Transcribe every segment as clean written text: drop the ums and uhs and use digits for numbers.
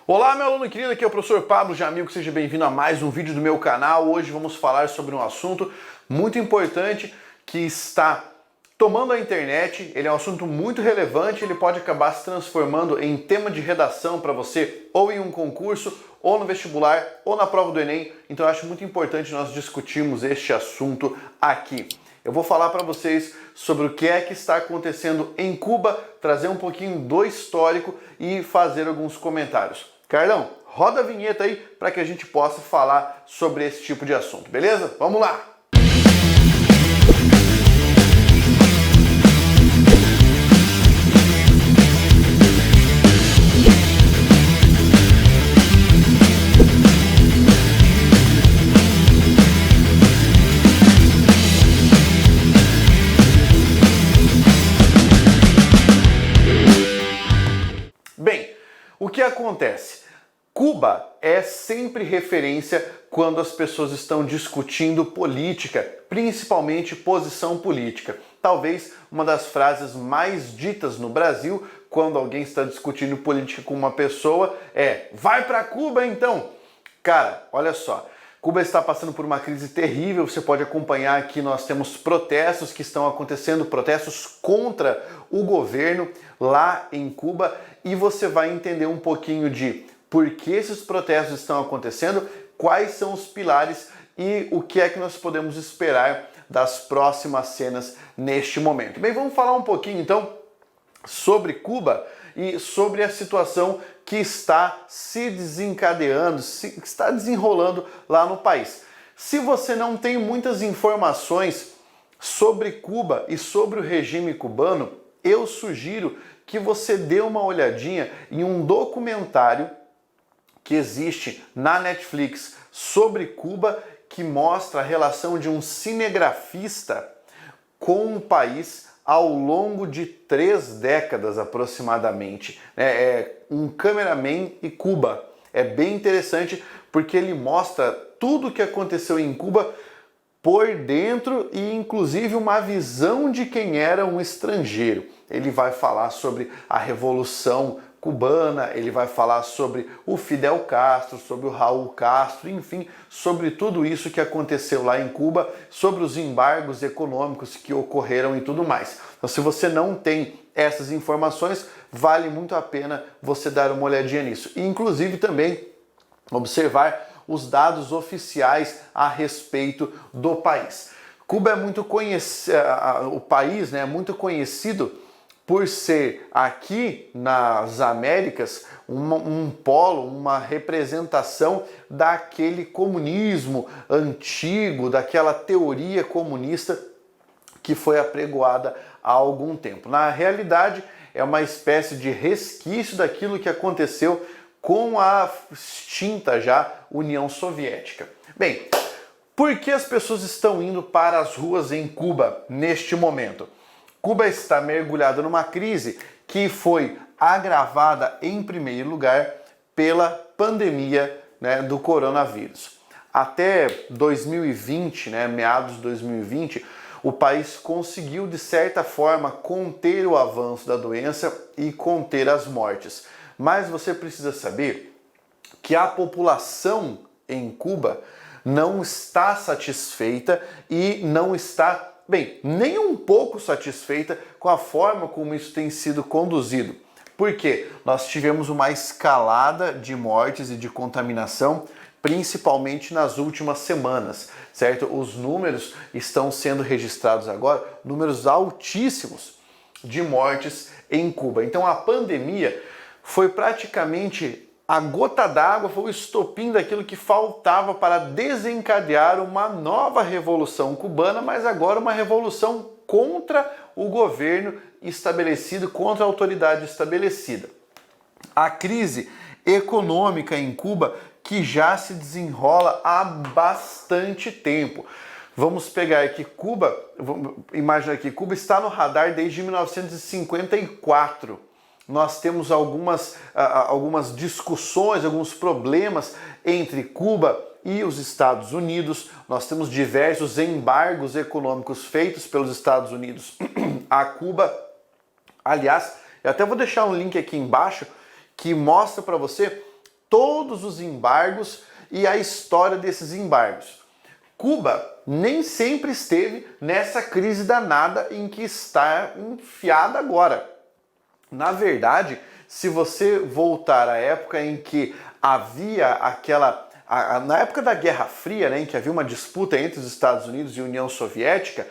Olá, meu aluno querido, aqui é o professor Pablo Jamil, seja bem-vindo a mais um vídeo do meu canal. Hoje vamos falar sobre um assunto muito importante que está tomando a internet. Ele é um assunto muito relevante, ele pode acabar se transformando em tema de redação para você, ou em um concurso, ou no vestibular, ou na prova do Enem. Então eu acho muito importante nós discutirmos este assunto aqui. Eu vou falar para vocês sobre o que é que está acontecendo em Cuba, trazer um pouquinho do histórico e fazer alguns comentários. Carlão, roda a vinheta aí para que a gente possa falar sobre esse tipo de assunto, beleza? Vamos lá! Bem, o que acontece? Cuba é sempre referência quando as pessoas estão discutindo política, principalmente posição política. Talvez uma das frases mais ditas no Brasil quando alguém está discutindo política com uma pessoa é: vai para Cuba então! Cara, olha só. Cuba está passando por uma crise terrível, você pode acompanhar aqui, nós temos protestos que estão acontecendo, protestos contra o governo lá em Cuba, e você vai entender um pouquinho de por que esses protestos estão acontecendo, quais são os pilares e o que é que nós podemos esperar das próximas cenas neste momento. Bem, vamos falar um pouquinho então sobre Cuba e sobre a situação que está se desencadeando, que está desenrolando lá no país. Se você não tem muitas informações sobre Cuba e sobre o regime cubano, eu sugiro que você dê uma olhadinha em um documentário que existe na Netflix sobre Cuba, que mostra a relação de um cinegrafista com o país ao longo de 3 décadas aproximadamente. Um cameraman e Cuba. É bem interessante porque ele mostra tudo o que aconteceu em Cuba por dentro e inclusive uma visão de quem era um estrangeiro. Ele vai falar sobre a Revolução Cubana, ele vai falar sobre o Fidel Castro, sobre o Raul Castro, enfim, sobre tudo isso que aconteceu lá em Cuba, sobre os embargos econômicos que ocorreram e tudo mais. Então, se você não tem essas informações, vale muito a pena você dar uma olhadinha nisso. E, inclusive, também observar os dados oficiais a respeito do país. Cuba é muito conhecido, o país, né, é muito conhecido por ser aqui nas Américas um polo, uma representação daquele comunismo antigo, daquela teoria comunista que foi apregoada há algum tempo. Na realidade, é uma espécie de resquício daquilo que aconteceu com a extinta já União Soviética. Bem, por que as pessoas estão indo para as ruas em Cuba neste momento? Cuba está mergulhada numa crise que foi agravada, em primeiro lugar, pela pandemia, do coronavírus. Até 2020, meados de 2020, o país conseguiu, de certa forma, conter o avanço da doença e conter as mortes. Mas você precisa saber que a população em Cuba não está satisfeita e não está, nem um pouco satisfeita com a forma como isso tem sido conduzido. Por quê? Nós tivemos uma escalada de mortes e de contaminação, principalmente nas últimas semanas, certo? Os números estão sendo registrados agora, números altíssimos de mortes em Cuba. Então a pandemia foi praticamente a gota d'água, foi o estopim daquilo que faltava para desencadear uma nova revolução cubana, mas agora uma revolução contra o governo estabelecido, contra a autoridade estabelecida. A crise econômica em Cuba que já se desenrola há bastante tempo. Vamos pegar aqui Cuba, imagina que Cuba está no radar desde 1954. Nós temos algumas discussões, alguns problemas entre Cuba e os Estados Unidos. Nós temos diversos embargos econômicos feitos pelos Estados Unidos a Cuba. Aliás, eu até vou deixar um link aqui embaixo que mostra para você todos os embargos e a história desses embargos. Cuba nem sempre esteve nessa crise danada em que está enfiada agora. Na verdade, se você voltar à época em que havia na época da Guerra Fria, né, em que havia uma disputa entre os Estados Unidos e a União Soviética,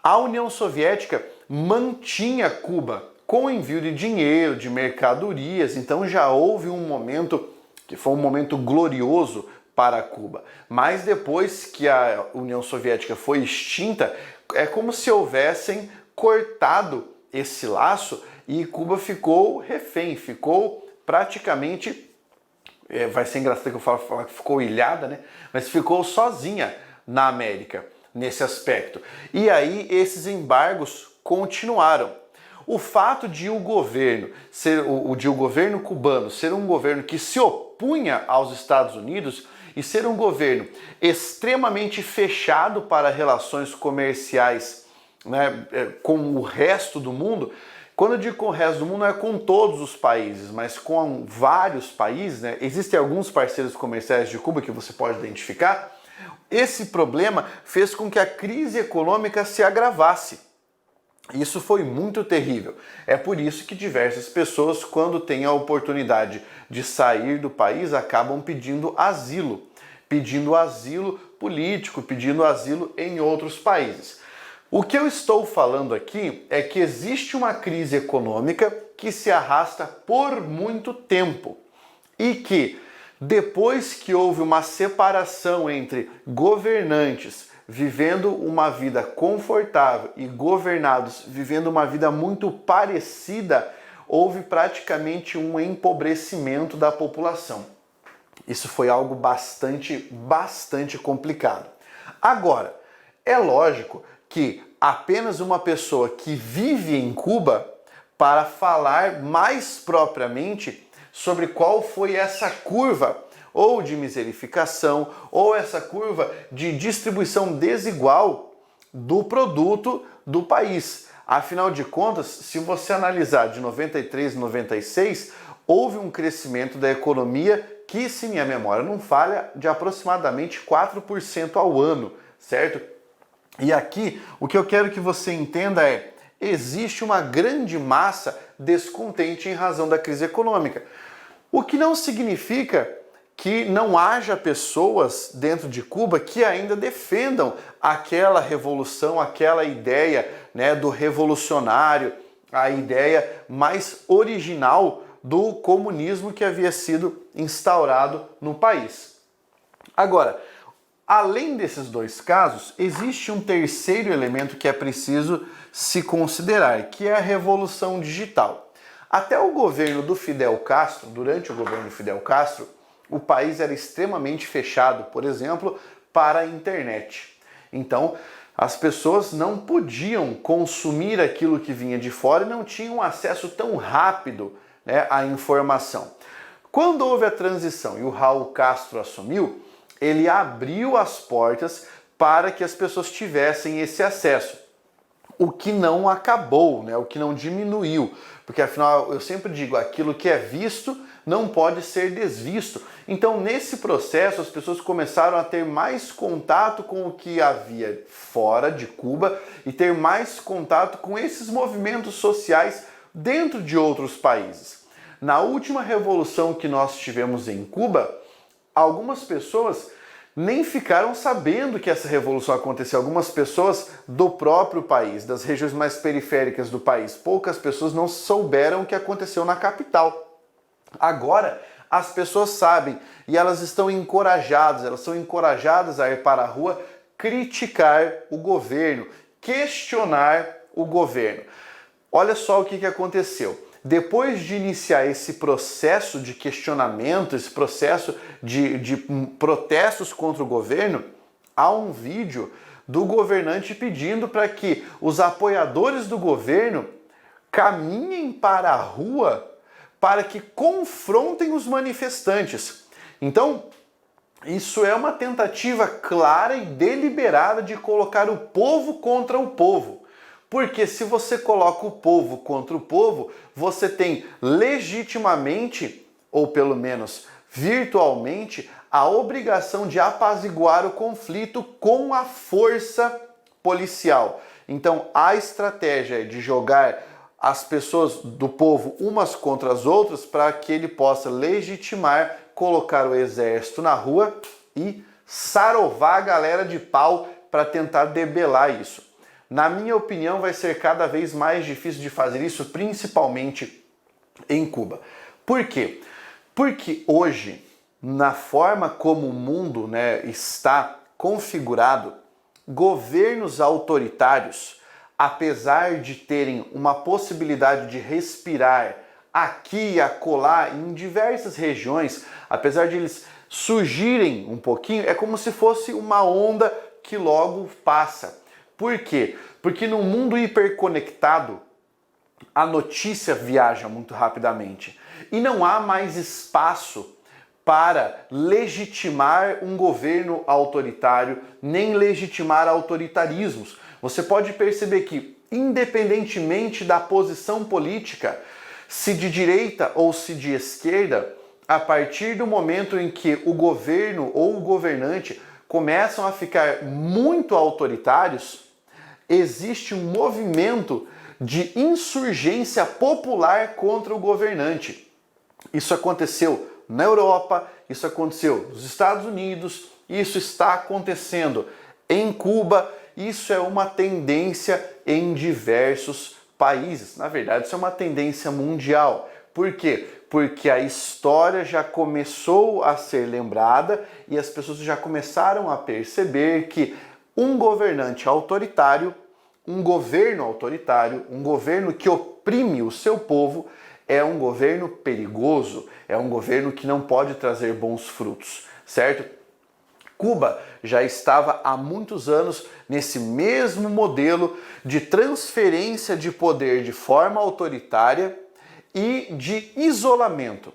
a União Soviética mantinha Cuba com envio de dinheiro, de mercadorias, então já houve um momento que foi um momento glorioso para Cuba. Mas depois que a União Soviética foi extinta, é como se houvessem cortado esse laço e Cuba ficou refém, ficou praticamente, vai ser engraçado que eu falar que ficou ilhada, né? Mas ficou sozinha na América nesse aspecto. E aí esses embargos continuaram. O fato de o governo cubano ser um governo que se opunha aos Estados Unidos e ser um governo extremamente fechado para relações comerciais, né, com o resto do mundo. Quando eu digo com o resto do mundo, não é com todos os países, mas com vários países, né? Existem alguns parceiros comerciais de Cuba que você pode identificar. Esse problema fez com que a crise econômica se agravasse. Isso foi muito terrível. É por isso que diversas pessoas, quando têm a oportunidade de sair do país, acabam pedindo asilo político, pedindo asilo em outros países. O que eu estou falando aqui é que existe uma crise econômica que se arrasta por muito tempo e que, depois que houve uma separação entre governantes vivendo uma vida confortável e governados vivendo uma vida muito parecida, houve praticamente um empobrecimento da população. Isso foi algo bastante complicado. Agora, é lógico que apenas uma pessoa que vive em Cuba, para falar mais propriamente sobre qual foi essa curva ou de miserificação, ou essa curva de distribuição desigual do produto do país. Afinal de contas, se você analisar de 93 a 96, houve um crescimento da economia que, se minha memória não falha, de aproximadamente 4% ao ano, certo? E aqui, o que eu quero que você entenda é, existe uma grande massa descontente em razão da crise econômica. O que não significa que não haja pessoas dentro de Cuba que ainda defendam aquela revolução, aquela ideia, né, do revolucionário, a ideia mais original do comunismo que havia sido instaurado no país. Agora, além desses dois casos, existe um terceiro elemento que é preciso se considerar, que é a revolução digital. Até o governo do Fidel Castro, durante o governo do Fidel Castro, o país era extremamente fechado, por exemplo, para a internet. Então, as pessoas não podiam consumir aquilo que vinha de fora e não tinham acesso tão rápido, né, à informação. Quando houve a transição e o Raul Castro assumiu, ele abriu as portas para que as pessoas tivessem esse acesso. O que não acabou, né, o que não diminuiu, porque afinal eu sempre digo, aquilo que é visto não pode ser desvisto. Então, nesse processo, as pessoas começaram a ter mais contato com o que havia fora de Cuba e ter mais contato com esses movimentos sociais dentro de outros países. Na última revolução que nós tivemos em Cuba, algumas pessoas nem ficaram sabendo que essa revolução aconteceu. Algumas pessoas do próprio país, das regiões mais periféricas do país, poucas pessoas não souberam o que aconteceu na capital. Agora, as pessoas sabem e elas estão encorajadas, elas são encorajadas a ir para a rua criticar o governo, questionar o governo. Olha só o que aconteceu. Depois de iniciar esse processo de questionamento, esse processo de protestos contra o governo, há um vídeo do governante pedindo para que os apoiadores do governo caminhem para a rua para que confrontem os manifestantes. Então, isso é uma tentativa clara e deliberada de colocar o povo contra o povo. Porque se você coloca o povo contra o povo, você tem legitimamente, ou pelo menos virtualmente a obrigação de apaziguar o conflito com a força policial. Então, a estratégia de jogar as pessoas do povo umas contra as outras para que ele possa legitimar, colocar o exército na rua e sarovar a galera de pau para tentar debelar isso. Na minha opinião, vai ser cada vez mais difícil de fazer isso, principalmente em Cuba. Por quê? Porque hoje, na forma como o mundo, está configurado, governos autoritários, apesar de terem uma possibilidade de respirar aqui e acolá em diversas regiões, apesar de eles surgirem um pouquinho, é como se fosse uma onda que logo passa. Por quê? Porque no mundo hiperconectado, a notícia viaja muito rapidamente e não há mais espaço para legitimar um governo autoritário, nem legitimar autoritarismos. Você pode perceber que, independentemente da posição política, se de direita ou se de esquerda, a partir do momento em que o governo ou o governante começam a ficar muito autoritários, existe um movimento de insurgência popular contra o governante. Isso aconteceu na Europa, isso aconteceu nos Estados Unidos, isso está acontecendo em Cuba, isso é uma tendência em diversos países. Na verdade, isso é uma tendência mundial. Por quê? Porque a história já começou a ser lembrada e as pessoas já começaram a perceber que um governante autoritário, um governo autoritário, um governo que oprime o seu povo, é um governo perigoso, é um governo que não pode trazer bons frutos, certo? Cuba já estava há muitos anos nesse mesmo modelo de transferência de poder de forma autoritária e de isolamento.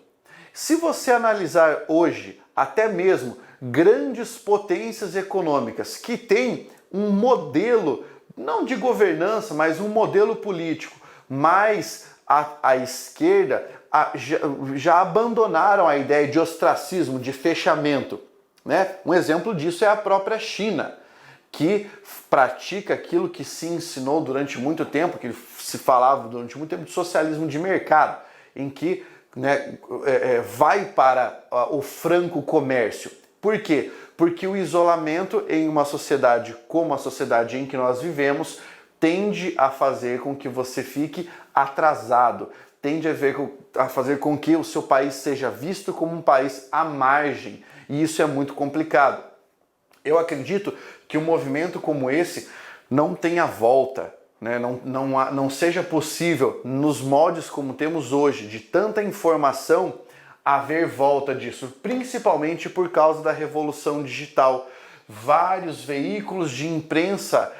Se você analisar hoje, até mesmo grandes potências econômicas que têm um modelo, não de governança, mas um modelo político mais à esquerda, já abandonaram a ideia de ostracismo, de fechamento. Um exemplo disso é a própria China, que pratica aquilo que se ensinou durante muito tempo, que se falava durante muito tempo de socialismo de mercado, em que vai para o franco comércio. Por quê? Porque o isolamento em uma sociedade como a sociedade em que nós vivemos tende a fazer com que você fique atrasado, tende a fazer com que o seu país seja visto como um país à margem, e isso é muito complicado. Eu acredito que um movimento como esse não tenha volta, não seja possível, nos moldes como temos hoje, de tanta informação, haver volta disso, principalmente por causa da revolução digital. Vários veículos de imprensa,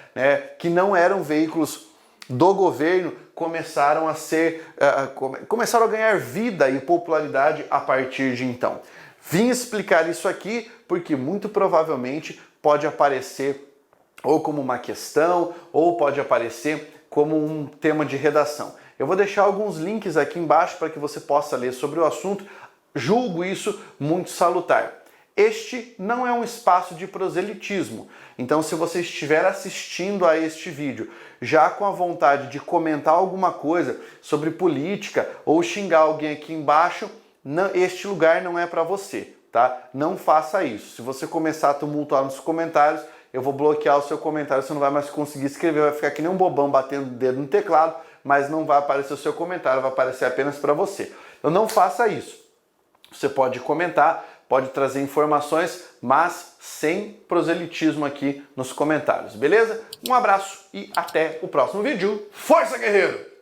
que não eram veículos do governo, começaram a ganhar vida e popularidade a partir de então. Vim explicar isso aqui porque muito provavelmente pode aparecer ou como uma questão ou pode aparecer como um tema de redação. Eu vou deixar alguns links aqui embaixo para que você possa ler sobre o assunto. Julgo isso muito salutar. Este não é um espaço de proselitismo, então se você estiver assistindo a este vídeo já com a vontade de comentar alguma coisa sobre política ou xingar alguém aqui embaixo, este lugar não é para você, tá? Não faça isso. Se você começar a tumultuar nos comentários, eu vou bloquear o seu comentário, você não vai mais conseguir escrever, vai ficar que nem um bobão batendo o dedo no teclado, mas não vai aparecer o seu comentário, vai aparecer apenas para você. Então não faça isso. Você pode comentar, pode trazer informações, mas sem proselitismo aqui nos comentários, beleza? Um abraço e até o próximo vídeo. Força, guerreiro!